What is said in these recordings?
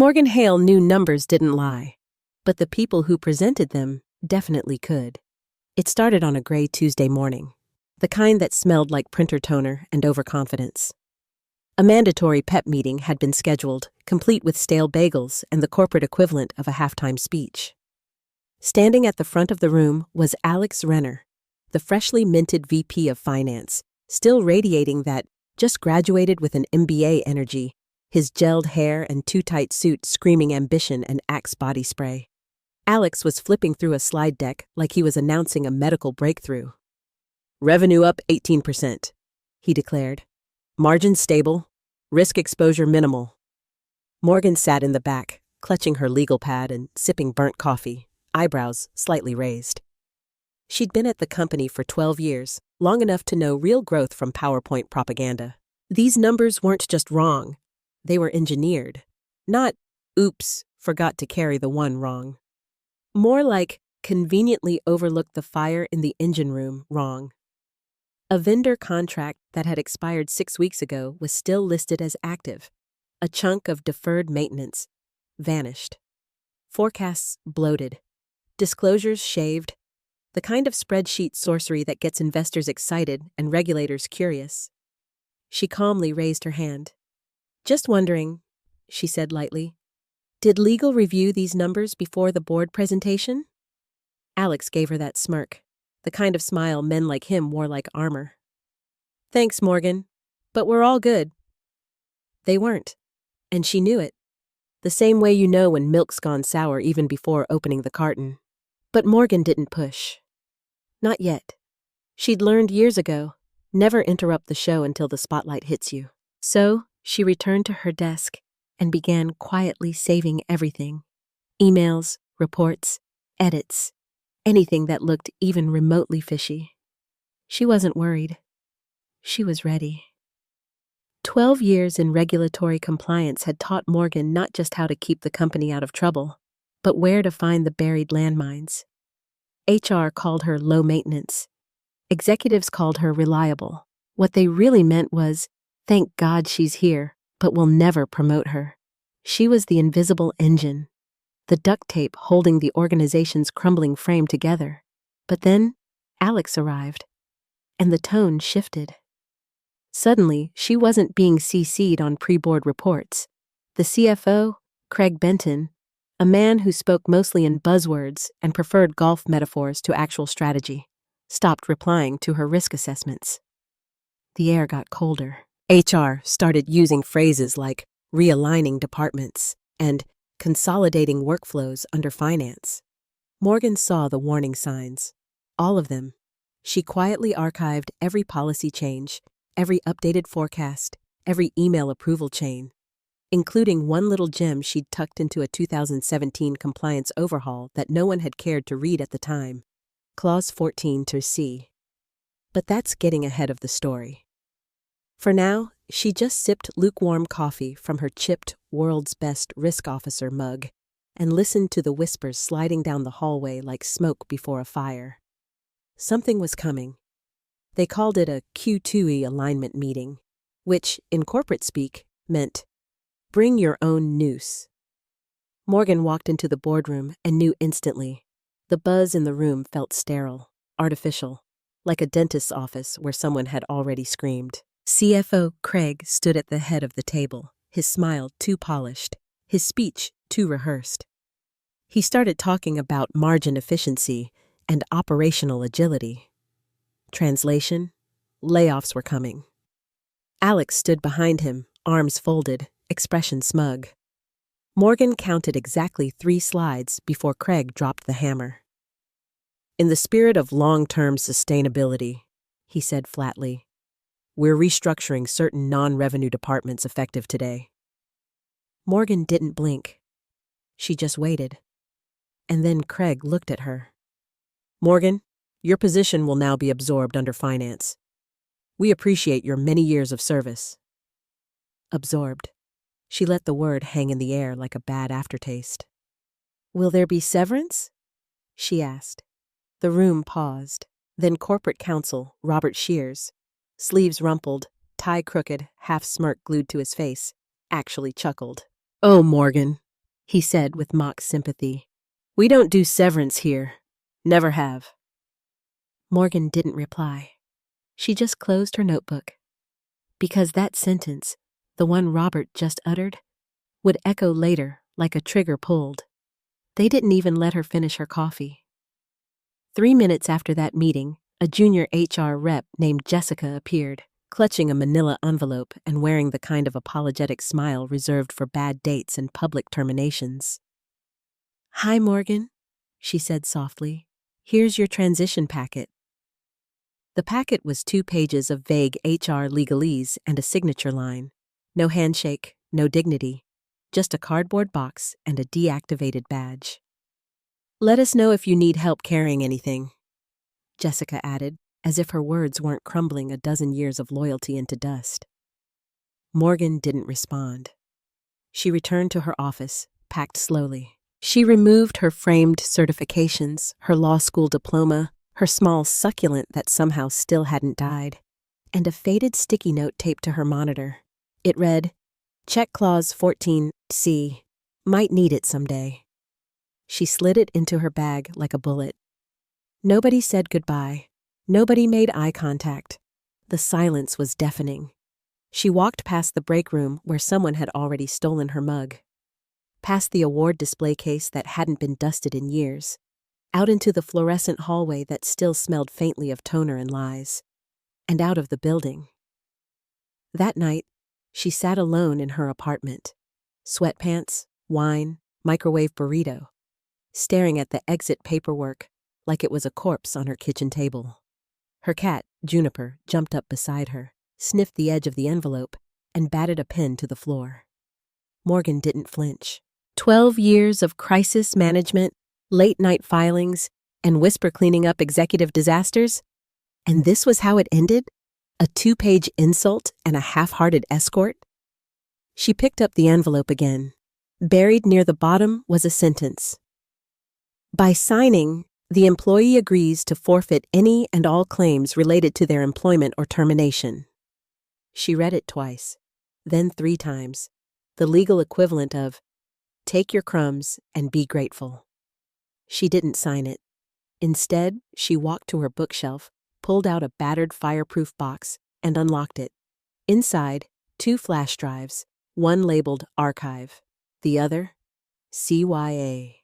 Morgan Hale knew numbers didn't lie, but the people who presented them definitely could. It started on a gray Tuesday morning, the kind that smelled like printer toner and overconfidence. A mandatory PEP meeting had been scheduled, complete with stale bagels and the corporate equivalent of a halftime speech. Standing at the front of the room was Alex Renner, the freshly minted VP of Finance, still radiating that just graduated with an MBA energy, his gelled hair and too-tight suit screaming ambition and Axe body spray. Alex was flipping through a slide deck like he was announcing a medical breakthrough. "Revenue up 18%, he declared. "Margins stable, risk exposure minimal." Morgan sat in the back, clutching her legal pad and sipping burnt coffee, eyebrows slightly raised. She'd been at the company for 12 years, long enough to know real growth from PowerPoint propaganda. These numbers weren't just wrong. They were engineered. Not, oops, forgot to carry the one wrong. More like, conveniently overlooked the fire in the engine room wrong. A vendor contract that had expired 6 weeks ago was still listed as active. A chunk of deferred maintenance vanished. Forecasts bloated. Disclosures shaved. The kind of spreadsheet sorcery that gets investors excited and regulators curious. She calmly raised her hand. "Just wondering," she said lightly. "Did legal review these numbers before the board presentation?" Alex gave her that smirk, the kind of smile men like him wore like armor. "Thanks, Morgan, but we're all good." They weren't, and she knew it. The same way you know when milk's gone sour even before opening the carton. But Morgan didn't push. Not yet. She'd learned years ago, never interrupt the show until the spotlight hits you. So, she returned to her desk and began quietly saving everything. Emails, reports, edits, anything that looked even remotely fishy. She wasn't worried. She was ready. 12 years in regulatory compliance had taught Morgan not just how to keep the company out of trouble, but where to find the buried landmines. HR called her low maintenance. Executives called her reliable. What they really meant was, thank God she's here, but we'll never promote her. She was the invisible engine, the duct tape holding the organization's crumbling frame together. But then, Alex arrived, and the tone shifted. Suddenly, she wasn't being CC'd on pre-board reports. The CFO, Craig Benton, a man who spoke mostly in buzzwords and preferred golf metaphors to actual strategy, stopped replying to her risk assessments. The air got colder. HR started using phrases like realigning departments and consolidating workflows under finance. Morgan saw the warning signs. All of them. She quietly archived every policy change, every updated forecast, every email approval chain, including one little gem she'd tucked into a 2017 compliance overhaul that no one had cared to read at the time. Clause 14 to C. But that's getting ahead of the story. For now, she just sipped lukewarm coffee from her chipped World's Best Risk Officer mug and listened to the whispers sliding down the hallway like smoke before a fire. Something was coming. They called it a Q2E alignment meeting, which, in corporate speak, meant bring your own noose. Morgan walked into the boardroom and knew instantly. The buzz in the room felt sterile, artificial, like a dentist's office where someone had already screamed. CFO Craig stood at the head of the table, his smile too polished, his speech too rehearsed. He started talking about margin efficiency and operational agility. Translation: layoffs were coming. Alex stood behind him, arms folded, expression smug. Morgan counted exactly 3 slides before Craig dropped the hammer. "In the spirit of long-term sustainability," he said flatly, "we're restructuring certain non-revenue departments effective today." Morgan didn't blink. She just waited. And then Craig looked at her. "Morgan, your position will now be absorbed under finance. We appreciate your many years of service." Absorbed. She let the word hang in the air like a bad aftertaste. "Will there be severance?" she asked. The room paused. Then corporate counsel, Robert Shears, sleeves rumpled, tie crooked, half smirk glued to his face, actually chuckled. "Oh, Morgan, he said with mock sympathy. "We don't do severance here. Never have." Morgan didn't reply. She just closed her notebook. Because that sentence, the one Robert just uttered, would echo later like a trigger pulled. They didn't even let her finish her coffee. 3 minutes after that meeting, a junior HR rep named Jessica appeared, clutching a manila envelope and wearing the kind of apologetic smile reserved for bad dates and public terminations. "Hi, Morgan," she said softly. "Here's your transition packet." The packet was 2 pages of vague HR legalese and a signature line. No handshake, no dignity, just a cardboard box and a deactivated badge. "Let us know if you need help carrying anything," Jessica added, as if her words weren't crumbling a dozen years of loyalty into dust. Morgan didn't respond. She returned to her office, packed slowly. She removed her framed certifications, her law school diploma, her small succulent that somehow still hadn't died, and a faded sticky note taped to her monitor. It read, "Check clause 14C. Might need it someday." She slid it into her bag like a bullet. Nobody said goodbye. Nobody made eye contact. The silence was deafening. She walked past the break room where someone had already stolen her mug, past the award display case that hadn't been dusted in years, out into the fluorescent hallway that still smelled faintly of toner and lies, and out of the building. That night, she sat alone in her apartment, sweatpants, wine, microwave burrito, staring at the exit paperwork like it was a corpse on her kitchen table. Her cat, Juniper, jumped up beside her, sniffed the edge of the envelope, and batted a pen to the floor. Morgan didn't flinch. 12 years of crisis management, late-night filings, and whisper cleaning up executive disasters? And this was how it ended? A 2-page insult and a half-hearted escort? She picked up the envelope again. Buried near the bottom was a sentence. "By signing, the employee agrees to forfeit any and all claims related to their employment or termination." She read it twice, then 3 times, the legal equivalent of, "Take your crumbs and be grateful." She didn't sign it. Instead, she walked to her bookshelf, pulled out a battered fireproof box, and unlocked it. Inside, 2 flash drives, one labeled Archive, the other CYA.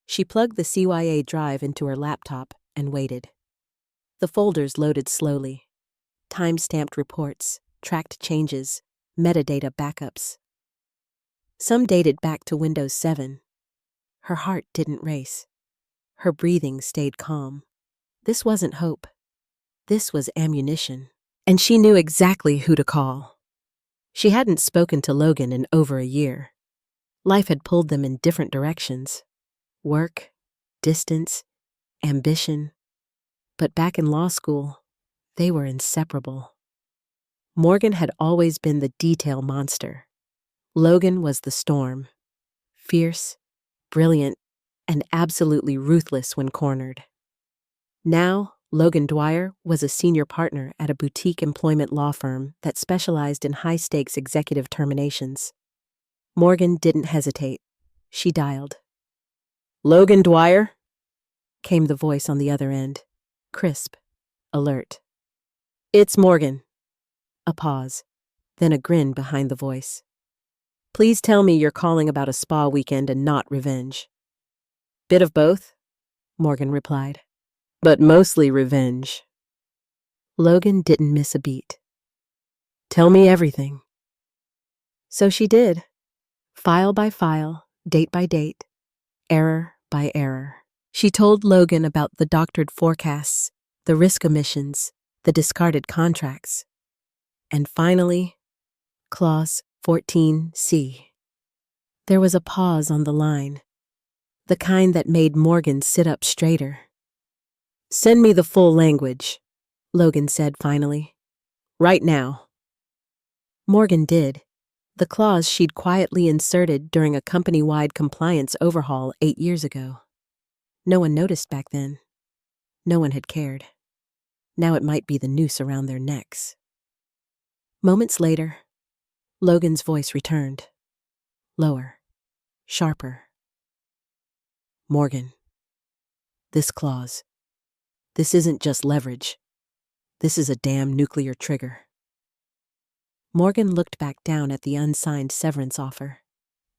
She plugged the CYA drive into her laptop and waited. The folders loaded slowly. Time-stamped reports, tracked changes, metadata backups. Some dated back to Windows 7. Her heart didn't race. Her breathing stayed calm. This wasn't hope. This was ammunition. And she knew exactly who to call. She hadn't spoken to Logan in over a year. Life had pulled them in different directions. Work, distance, ambition. But back in law school, they were inseparable. Morgan had always been the detail monster. Logan was the storm. Fierce, brilliant, and absolutely ruthless when cornered. Now, Logan Dwyer was a senior partner at a boutique employment law firm that specialized in high-stakes executive terminations. Morgan didn't hesitate. She dialed. "Logan Dwyer?" came the voice on the other end, crisp, alert. "It's Morgan." A pause, then a grin behind the voice. "Please tell me you're calling about a spa weekend and not revenge." "Bit of both," Morgan replied. "But mostly revenge." Logan didn't miss a beat. "Tell me everything." So she did. File by file, date by date, error by error. She told Logan about the doctored forecasts, the risk omissions, the discarded contracts. And finally, Clause 14C. There was a pause on the line, the kind that made Morgan sit up straighter. "Send me the full language," Logan said finally. "Right now." Morgan did. The clause she'd quietly inserted during a company-wide compliance overhaul 8 years ago. No one noticed back then. No one had cared. Now it might be the noose around their necks. Moments later, Logan's voice returned. Lower, sharper. Morgan, this clause. This isn't just leverage. This is a damn nuclear trigger. Morgan looked back down at the unsigned severance offer,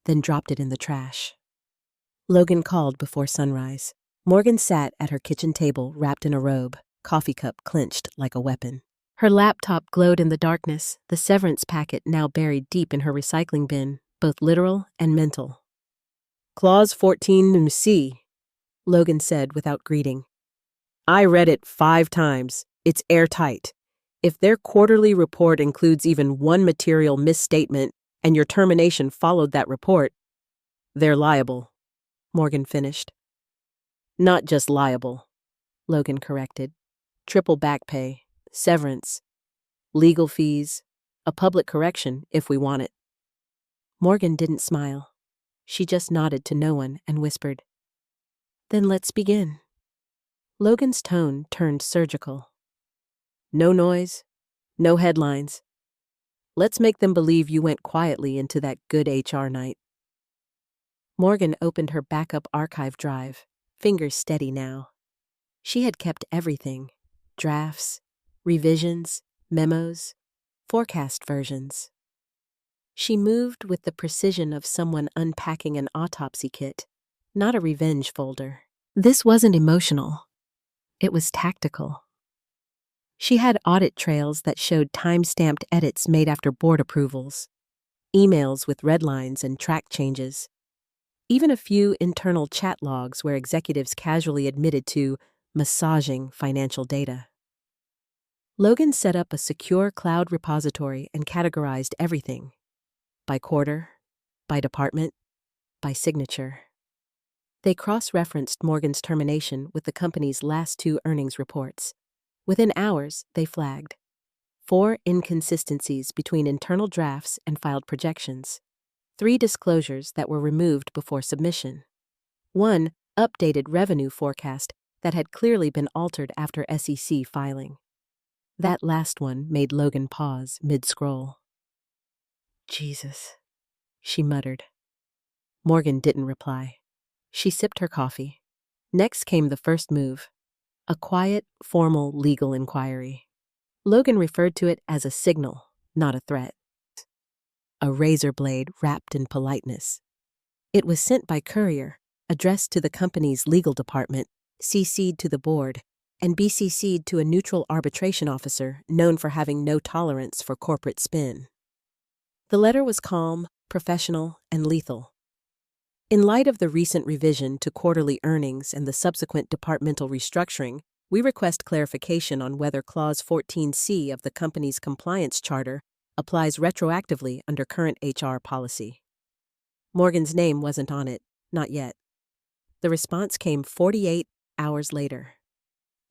then dropped it in the trash. Logan called before sunrise. Morgan sat at her kitchen table wrapped in a robe, coffee cup clenched like a weapon. Her laptop glowed in the darkness, the severance packet now buried deep in her recycling bin, both literal and mental. Clause 14C, Logan said without greeting. I read it 5 times. It's airtight. If their quarterly report includes even one material misstatement and your termination followed that report, they're liable, Morgan finished. Not just liable, Logan corrected. Triple back pay, severance, legal fees, a public correction if we want it. Morgan didn't smile. She just nodded to no one and whispered, Then let's begin. Logan's tone turned surgical. No noise, no headlines. Let's make them believe you went quietly into that good HR night. Morgan opened her backup archive drive, fingers steady now. She had kept everything: drafts, revisions, memos, forecast versions. She moved with the precision of someone unpacking an autopsy kit, not a revenge folder. This wasn't emotional. It was tactical. She had audit trails that showed time-stamped edits made after board approvals, emails with red lines and track changes, even a few internal chat logs where executives casually admitted to massaging financial data. Logan set up a secure cloud repository and categorized everything, by quarter, by department, by signature. They cross-referenced Morgan's termination with the company's last 2 earnings reports. Within hours, they flagged 4 inconsistencies between internal drafts and filed projections, 3 disclosures that were removed before submission, 1 updated revenue forecast that had clearly been altered after SEC filing. That last one made Logan pause mid-scroll. Jesus, she muttered. Morgan didn't reply. She sipped her coffee. Next came the first move, a quiet, formal legal inquiry. Logan referred to it as a signal, not a threat. A razor blade wrapped in politeness. It was sent by courier, addressed to the company's legal department, CC'd to the board, and BCC'd to a neutral arbitration officer known for having no tolerance for corporate spin. The letter was calm, professional, and lethal. In light of the recent revision to quarterly earnings and the subsequent departmental restructuring, we request clarification on whether Clause 14C of the company's compliance charter applies retroactively under current HR policy. Morgan's name wasn't on it, not yet. The response came 48 hours later.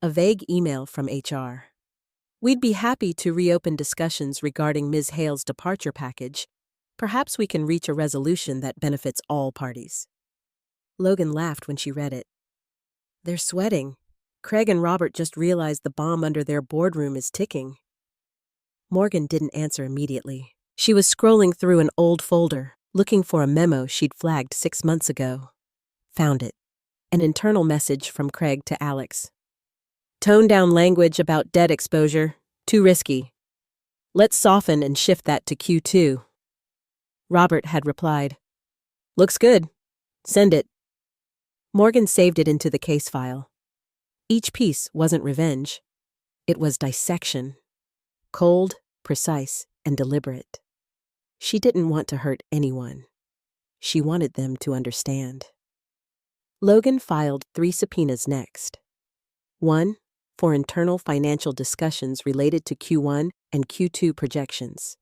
A vague email from HR. We'd be happy to reopen discussions regarding Ms. Hale's departure package. Perhaps we can reach a resolution that benefits all parties. Logan laughed when she read it. They're sweating. Craig and Robert just realized the bomb under their boardroom is ticking. Morgan didn't answer immediately. She was scrolling through an old folder, looking for a memo she'd flagged 6 months ago. Found it. An internal message from Craig to Alex. Tone down language about debt exposure. Too risky. Let's soften and shift that to Q2. Robert had replied, Looks good. Send it. Morgan saved it into the case file. Each piece wasn't revenge. It was dissection. Cold, precise, and deliberate. She didn't want to hurt anyone. She wanted them to understand. Logan filed 3 subpoenas next. 1, for internal financial discussions related to Q1 and Q2 projections.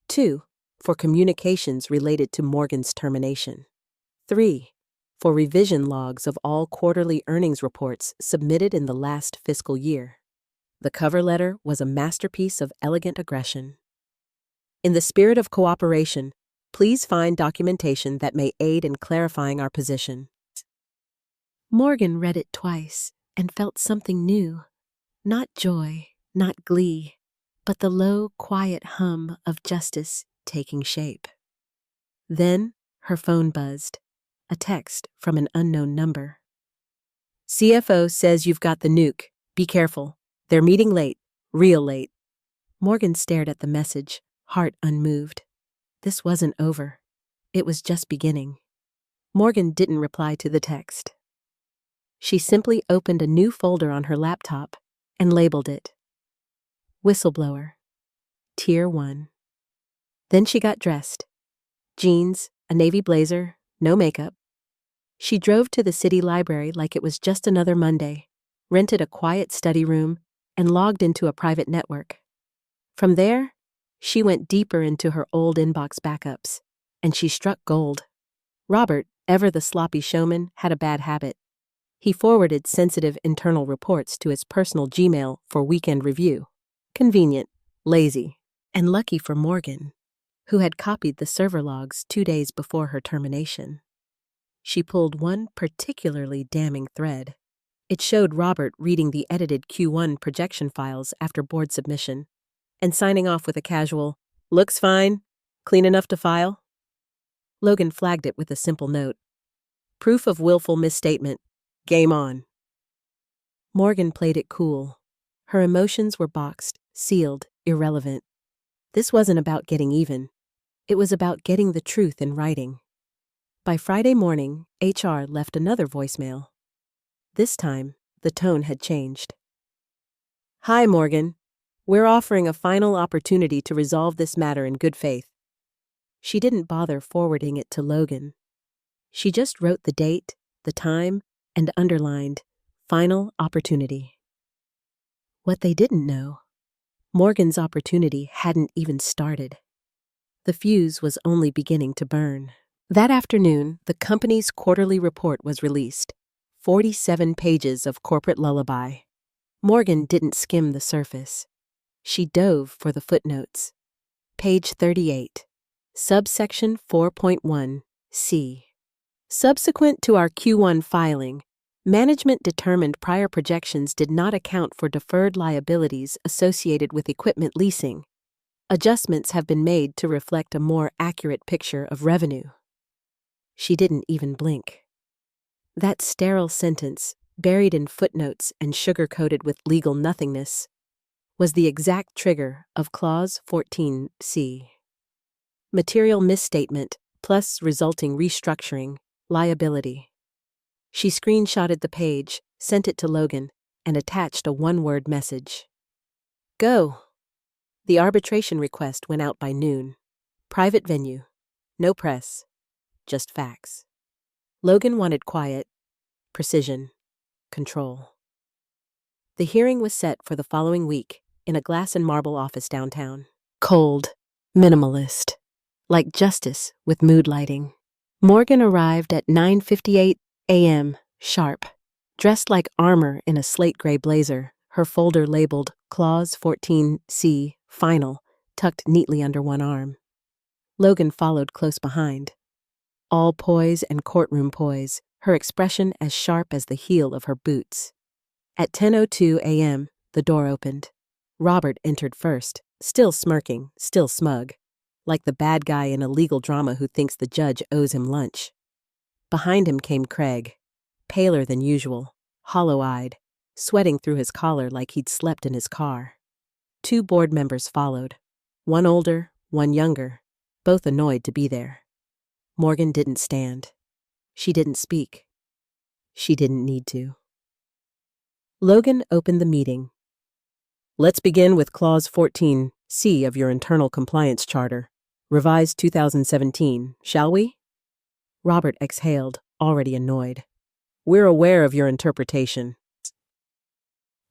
2, for communications related to Morgan's termination. 3, for revision logs of all quarterly earnings reports submitted in the last fiscal year. The cover letter was a masterpiece of elegant aggression. In the spirit of cooperation, please find documentation that may aid in clarifying our position. Morgan read it twice and felt something new. Not joy, not glee, but the low, quiet hum of justice taking shape. Then, Her phone buzzed. A text from an unknown number. CFO says you've got the nuke. Be careful. They're meeting late. Real late. Morgan stared at the message, heart unmoved. This wasn't over. It was just beginning. Morgan didn't reply to the text. She simply opened a new folder on her laptop and labeled it Whistleblower, Tier 1. Then she got dressed. Jeans, a navy blazer, no makeup. She drove to the city library like it was just another Monday, rented a quiet study room, and logged into a private network. From there, she went deeper into her old inbox backups, and she struck gold. Robert, ever the sloppy showman, had a bad habit. He forwarded sensitive internal reports to his personal Gmail for weekend review. Convenient, lazy, and lucky for Morgan, who had copied the server logs 2 days before her termination. She pulled one particularly damning thread. It showed Robert reading the edited Q1 projection files after board submission and signing off with a casual, "Looks fine, clean enough to file." Logan flagged it with a simple note. "Proof of willful misstatement. Game on." Morgan played it cool. Her emotions were boxed, sealed, irrelevant. This wasn't about getting even. It was about getting the truth in writing. By Friday morning, HR left another voicemail. This time, the tone had changed. "Hi, Morgan. We're offering a final opportunity to resolve this matter in good faith." She didn't bother forwarding it to Logan. She just wrote the date, the time, and underlined, "Final opportunity." What they didn't know, Morgan's opportunity hadn't even started. The fuse was only beginning to burn. That afternoon, the company's quarterly report was released. 47 pages of corporate lullaby. Morgan didn't skim the surface. She dove for the footnotes. Page 38. Subsection 4.1, C. Subsequent to our Q1 filing, management determined prior projections did not account for deferred liabilities associated with equipment leasing. Adjustments have been made to reflect a more accurate picture of revenue. She didn't even blink. That sterile sentence, buried in footnotes and sugar-coated with legal nothingness, was the exact trigger of Clause 14C. Material misstatement plus resulting restructuring, liability. She screenshotted the page, sent it to Logan, and attached a one-word message. Go. The arbitration request went out by noon. Private venue. No press. Just facts. Logan wanted quiet, precision, control. The hearing was set for the following week in a glass and marble office downtown. Cold, minimalist, like justice with mood lighting. Morgan arrived at 9:58 a.m. sharp, dressed like armor in a slate gray blazer, her folder labeled Clause 14C, Final, tucked neatly under one arm. Logan followed close behind. All poise and courtroom poise, her expression as sharp as the heel of her boots. At 10:02 a.m., the door opened. Robert entered first, still smirking, still smug, like the bad guy in a legal drama who thinks the judge owes him lunch. Behind him came Craig, paler than usual, hollow-eyed, sweating through his collar like he'd slept in his car. 2 board members followed, one older, one younger, both annoyed to be there. Morgan didn't stand. She didn't speak. She didn't need to. Logan opened the meeting. "Let's begin with Clause 14C of your Internal Compliance Charter, revised 2017, shall we?" Robert exhaled, already annoyed. "We're aware of your interpretation."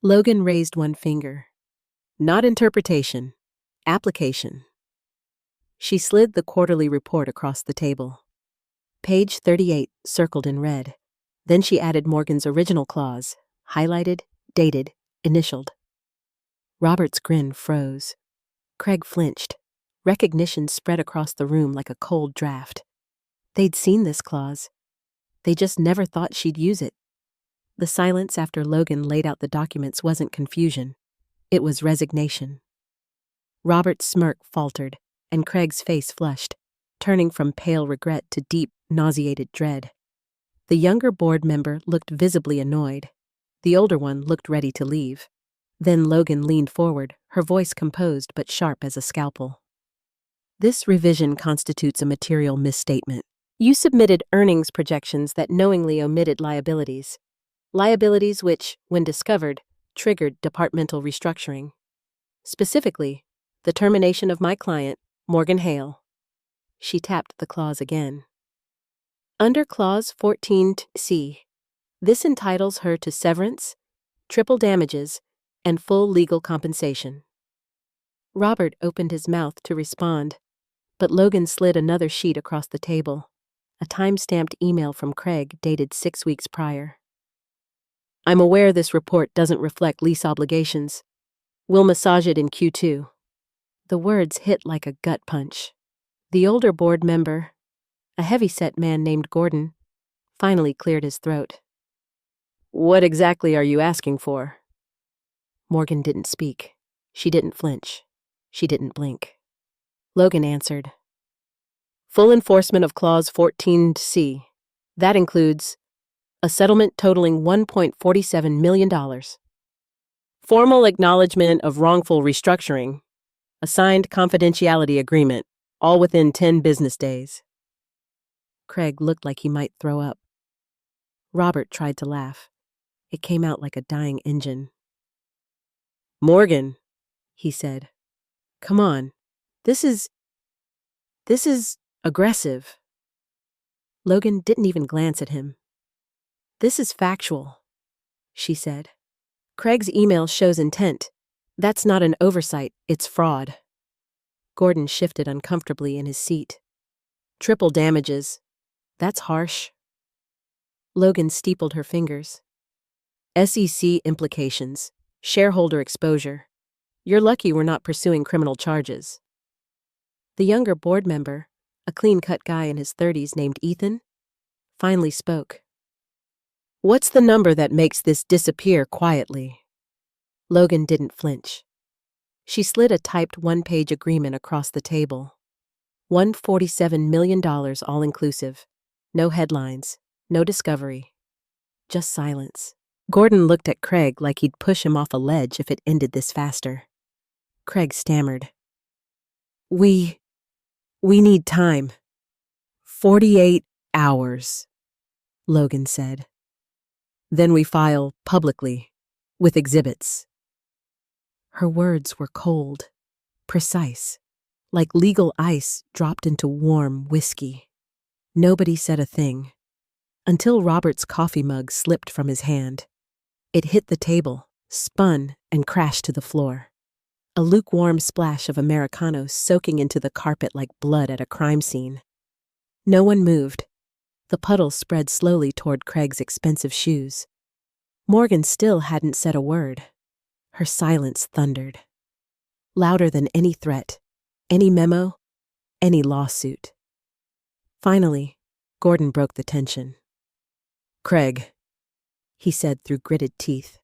Logan raised one finger. "Not interpretation, application." She slid the quarterly report across the table. Page 38 circled in red. Then she added Morgan's original clause, highlighted, dated, initialed. Robert's grin froze. Craig flinched. Recognition spread across the room like a cold draft. They'd seen this clause. They just never thought she'd use it. The silence after Logan laid out the documents wasn't confusion. It was resignation. Robert's smirk faltered, and Craig's face flushed. turning from pale regret to deep, nauseated dread. The younger board member looked visibly annoyed. The older one looked ready to leave. Then Logan leaned forward, her voice composed but sharp as a scalpel. This revision constitutes a material misstatement. You submitted earnings projections that knowingly omitted liabilities. Liabilities which, when discovered, triggered departmental restructuring. Specifically, the termination of my client, Morgan Hale. She tapped the clause again. Under Clause 14C, this entitles her to severance, triple damages, and full legal compensation. Robert opened his mouth to respond, but Logan slid another sheet across the table, a time-stamped email from Craig dated 6 weeks prior. I'm aware this report doesn't reflect lease obligations. We'll massage it in Q2. The words hit like a gut punch. The older board member, a heavy-set man named Gordon, finally cleared his throat. What exactly are you asking for? Morgan didn't speak. She didn't flinch. She didn't blink. Logan answered. Full enforcement of Clause 14C. That includes a settlement totaling $1.47 million. Formal acknowledgement of wrongful restructuring. A signed confidentiality agreement, all within 10 business days. Craig looked like he might throw up. Robert tried to laugh. It came out like a dying engine. Morgan, he said. Come on. This is aggressive. Logan didn't even glance at him. This is factual, she said. Craig's email shows intent. That's not an oversight, it's fraud. Gordon shifted uncomfortably in his seat. Triple damages. That's harsh. Logan steepled her fingers. SEC implications. Shareholder exposure. You're lucky we're not pursuing criminal charges. The younger board member, a clean-cut guy in his 30s named Ethan, finally spoke. What's the number that makes this disappear quietly? Logan didn't flinch. She slid a typed one-page agreement across the table. $147 million all-inclusive. No headlines, no discovery. Just silence. Gordon looked at Craig like he'd push him off a ledge if it ended this faster. Craig stammered. We need time. 48 hours, Logan said. Then we file publicly, with exhibits. Her words were cold, precise, like legal ice dropped into warm whiskey. Nobody said a thing, until Robert's coffee mug slipped from his hand. It hit the table, spun, and crashed to the floor. A lukewarm splash of Americano soaking into the carpet like blood at a crime scene. No one moved. The puddle spread slowly toward Craig's expensive shoes. Morgan still hadn't said a word. Her silence thundered. Louder than any threat, any memo, any lawsuit. Finally, Gordon broke the tension. Craig, he said through gritted teeth,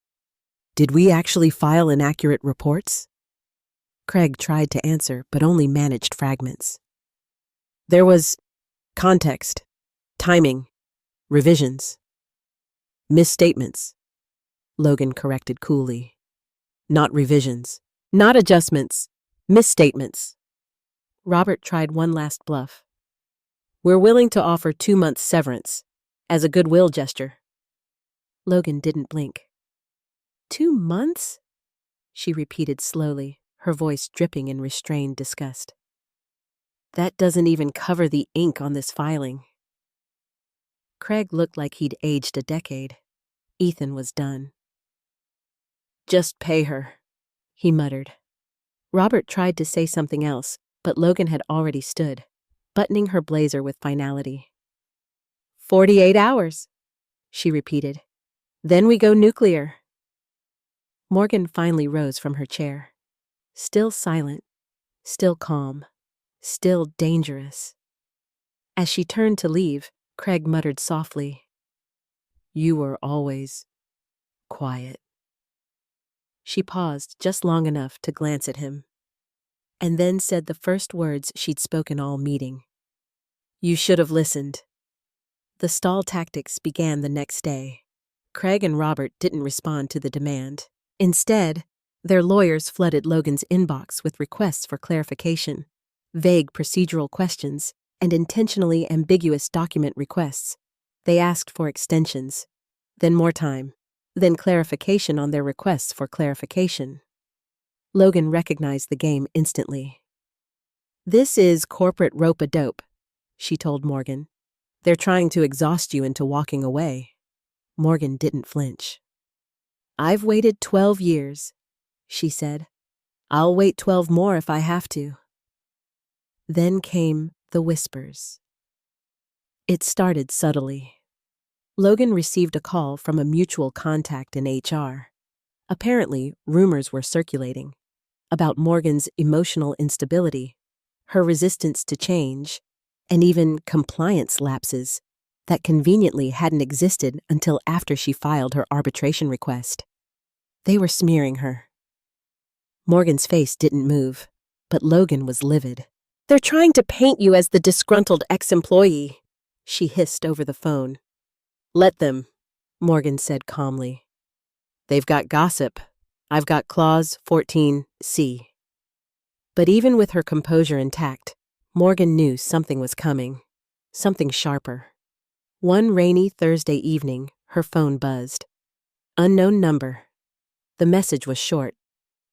did we actually file inaccurate reports? Craig tried to answer, but only managed fragments. There was context, timing, revisions, misstatements, Logan corrected coolly. Not revisions, not adjustments, misstatements. Robert tried one last bluff. We're willing to offer 2 months severance, as a goodwill gesture. Logan didn't blink. 2 months? She repeated slowly, her voice dripping in restrained disgust. That doesn't even cover the ink on this filing. Craig looked like he'd aged a decade. Ethan was done. Just pay her, he muttered. Robert tried to say something else, but Logan had already stood, buttoning her blazer with finality. 48 hours, she repeated. Then we go nuclear. Morgan finally rose from her chair. Still silent, still calm, still dangerous. As she turned to leave, Craig muttered softly, You were always quiet. She paused just long enough to glance at him, and then said the first words she'd spoken all meeting. You should have listened. The stall tactics began the next day. Craig and Robert didn't respond to the demand. Instead, their lawyers flooded Logan's inbox with requests for clarification, vague procedural questions, and intentionally ambiguous document requests. They asked for extensions, then more time, then clarification on their requests for clarification. Logan recognized the game instantly. "This is corporate rope-a-dope," she told Morgan. "They're trying to exhaust you into walking away." Morgan didn't flinch. "I've waited 12 years," she said. "I'll wait 12 more if I have to." Then came the whispers. It started subtly. Logan received a call from a mutual contact in HR. Apparently, rumors were circulating about Morgan's emotional instability, her resistance to change, and even compliance lapses that conveniently hadn't existed until after she filed her arbitration request. They were smearing her. Morgan's face didn't move, but Logan was livid. "They're trying to paint you as the disgruntled ex-employee," she hissed over the phone. "Let them," Morgan said calmly. "They've got gossip. I've got Clause 14C. But even with her composure intact, Morgan knew something was coming, something sharper. One rainy Thursday evening, her phone buzzed. Unknown number. The message was short.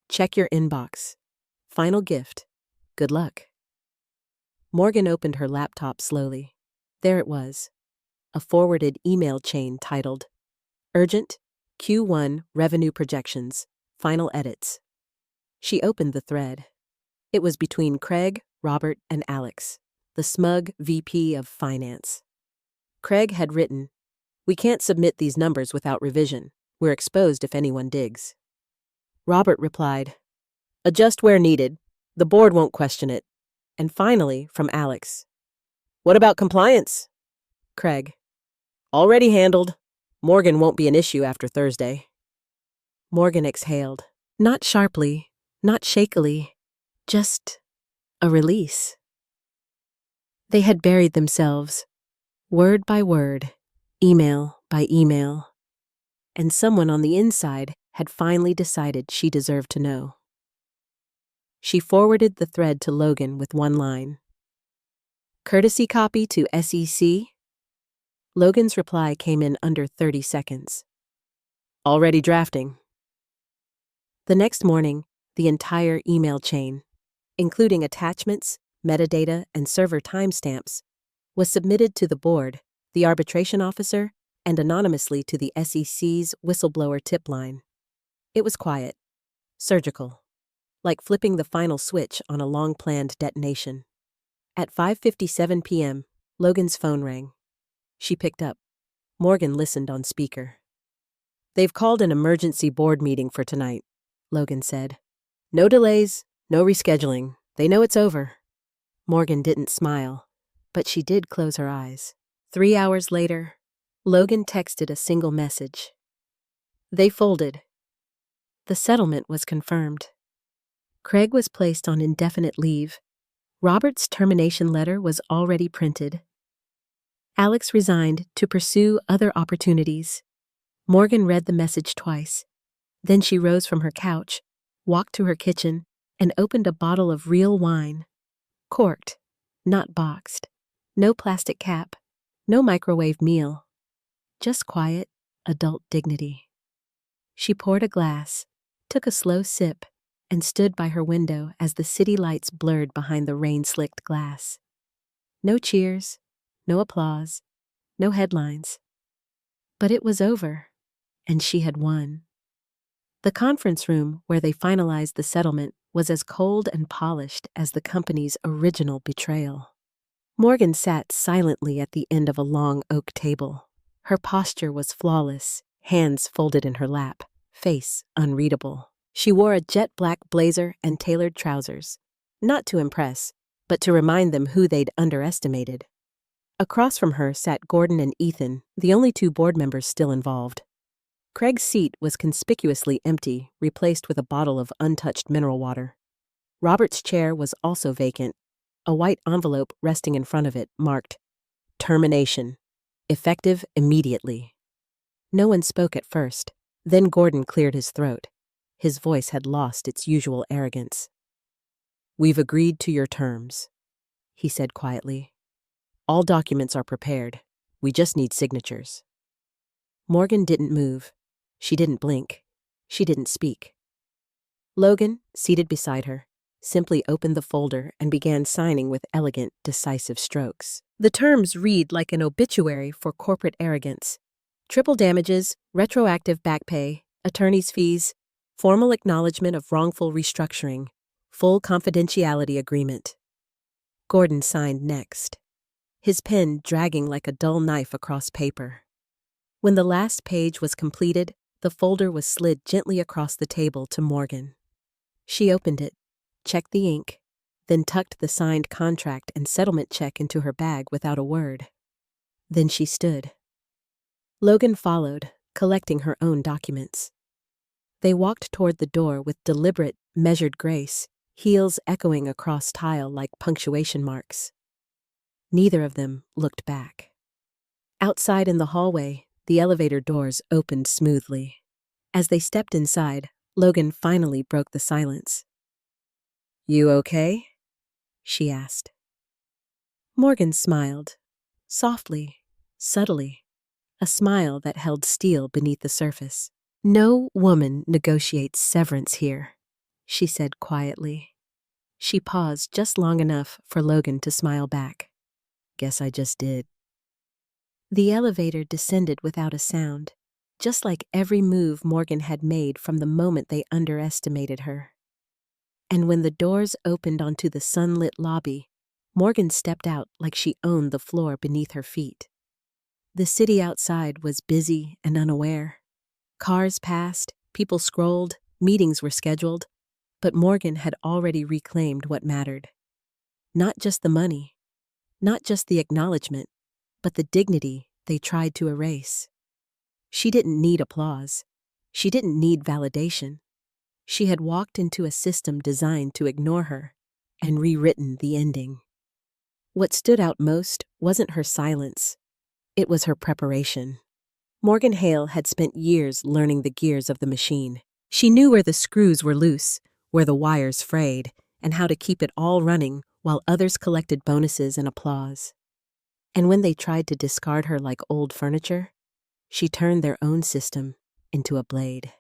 "Check your inbox. Final gift. Good luck." Morgan opened her laptop slowly. There it was, a forwarded email chain titled, "Urgent, Q1 Revenue Projections, Final Edits." She opened the thread. It was between Craig, Robert, and Alex, the smug VP of Finance. Craig had written, "We can't submit these numbers without revision. We're exposed if anyone digs." Robert replied, "Adjust where needed. The board won't question it." And finally, from Alex, "What about compliance?" Craig, "Already handled. Morgan won't be an issue after Thursday." Morgan exhaled, not sharply, not shakily, just a release. They had buried themselves, word by word, email by email, and someone on the inside had finally decided she deserved to know. She forwarded the thread to Logan with one line. "Courtesy copy to SEC?" Logan's reply came in under 30 seconds. "Already drafting." The next morning, the entire email chain, including attachments, metadata, and server timestamps, was submitted to the board, the arbitration officer, and anonymously to the SEC's whistleblower tip line. It was quiet, surgical, like flipping the final switch on a long-planned detonation. At 5:57 p.m., Logan's phone rang. She picked up. Morgan listened on speaker. "They've called an emergency board meeting for tonight," Logan said. "No delays, no rescheduling. They know it's over." Morgan didn't smile, but she did close her eyes. 3 hours later, Logan texted a single message. They folded. The settlement was confirmed. Craig was placed on indefinite leave. Robert's termination letter was already printed. Alex resigned to pursue other opportunities. Morgan read the message twice. Then she rose from her couch, walked to her kitchen, and opened a bottle of real wine. Corked, not boxed. No plastic cap. No microwave meal. Just quiet, adult dignity. She poured a glass, took a slow sip, and stood by her window as the city lights blurred behind the rain-slicked glass. No cheers, no applause, no headlines. But it was over, and she had won. The conference room where they finalized the settlement was as cold and polished as the company's original betrayal. Morgan sat silently at the end of a long oak table. Her posture was flawless, hands folded in her lap, face unreadable. She wore a jet-black blazer and tailored trousers, not to impress, but to remind them who they'd underestimated. Across from her sat Gordon and Ethan, the only 2 board members still involved. Craig's seat was conspicuously empty, replaced with a bottle of untouched mineral water. Robert's chair was also vacant, a white envelope resting in front of it marked Termination, effective immediately. No one spoke at first. Then Gordon cleared his throat. His voice had lost its usual arrogance. "We've agreed to your terms," he said quietly. "All documents are prepared. We just need signatures." Morgan didn't move. She didn't blink. She didn't speak. Logan, seated beside her, simply opened the folder and began signing with elegant, decisive strokes. The terms read like an obituary for corporate arrogance. Triple damages, retroactive back pay, attorney's fees, formal acknowledgement of wrongful restructuring, full confidentiality agreement. Gordon signed next, his pen dragging like a dull knife across paper. When the last page was completed, the folder was slid gently across the table to Morgan. She opened it, checked the ink, then tucked the signed contract and settlement check into her bag without a word. Then she stood. Logan followed, collecting her own documents. They walked toward the door with deliberate, measured grace, heels echoing across tile like punctuation marks. Neither of them looked back. Outside in the hallway, the elevator doors opened smoothly. As they stepped inside, Logan finally broke the silence. "You okay?" she asked. Morgan smiled, softly, subtly, a smile that held steel beneath the surface. "No woman negotiates severance here," she said quietly. She paused just long enough for Logan to smile back. "Guess I just did." The elevator descended without a sound, just like every move Morgan had made from the moment they underestimated her. And when the doors opened onto the sunlit lobby, Morgan stepped out like she owned the floor beneath her feet. The city outside was busy and unaware. Cars passed, people scrolled, meetings were scheduled, but Morgan had already reclaimed what mattered. Not just the money, not just the acknowledgement, but the dignity they tried to erase. She didn't need applause. She didn't need validation. She had walked into a system designed to ignore her and rewritten the ending. What stood out most wasn't her silence. It was her preparation. Morgan Hale had spent years learning the gears of the machine. She knew where the screws were loose, where the wires frayed, and how to keep it all running while others collected bonuses and applause. And when they tried to discard her like old furniture, she turned their own system into a blade.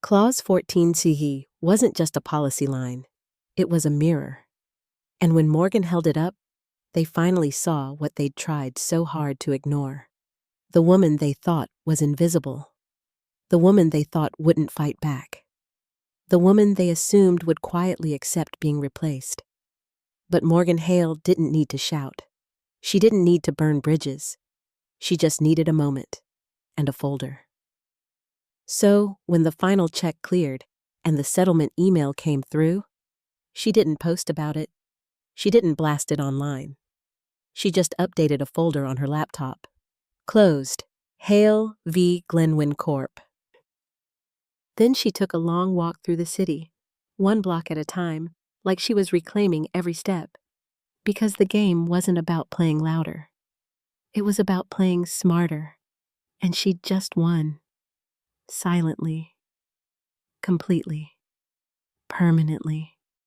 Clause 14C wasn't just a policy line. It was a mirror. And when Morgan held it up, they finally saw what they'd tried so hard to ignore. The woman they thought was invisible. The woman they thought wouldn't fight back. The woman they assumed would quietly accept being replaced. But Morgan Hale didn't need to shout. She didn't need to burn bridges. She just needed a moment and a folder. So, when the final check cleared and the settlement email came through, she didn't post about it. She didn't blast it online. She just updated a folder on her laptop. Closed. Hale v. Glenwyn Corp. Then she took a long walk through the city, one block at a time, like she was reclaiming every step. Because the game wasn't about playing louder. It was about playing smarter. And she'd just won. Silently. Completely. Permanently.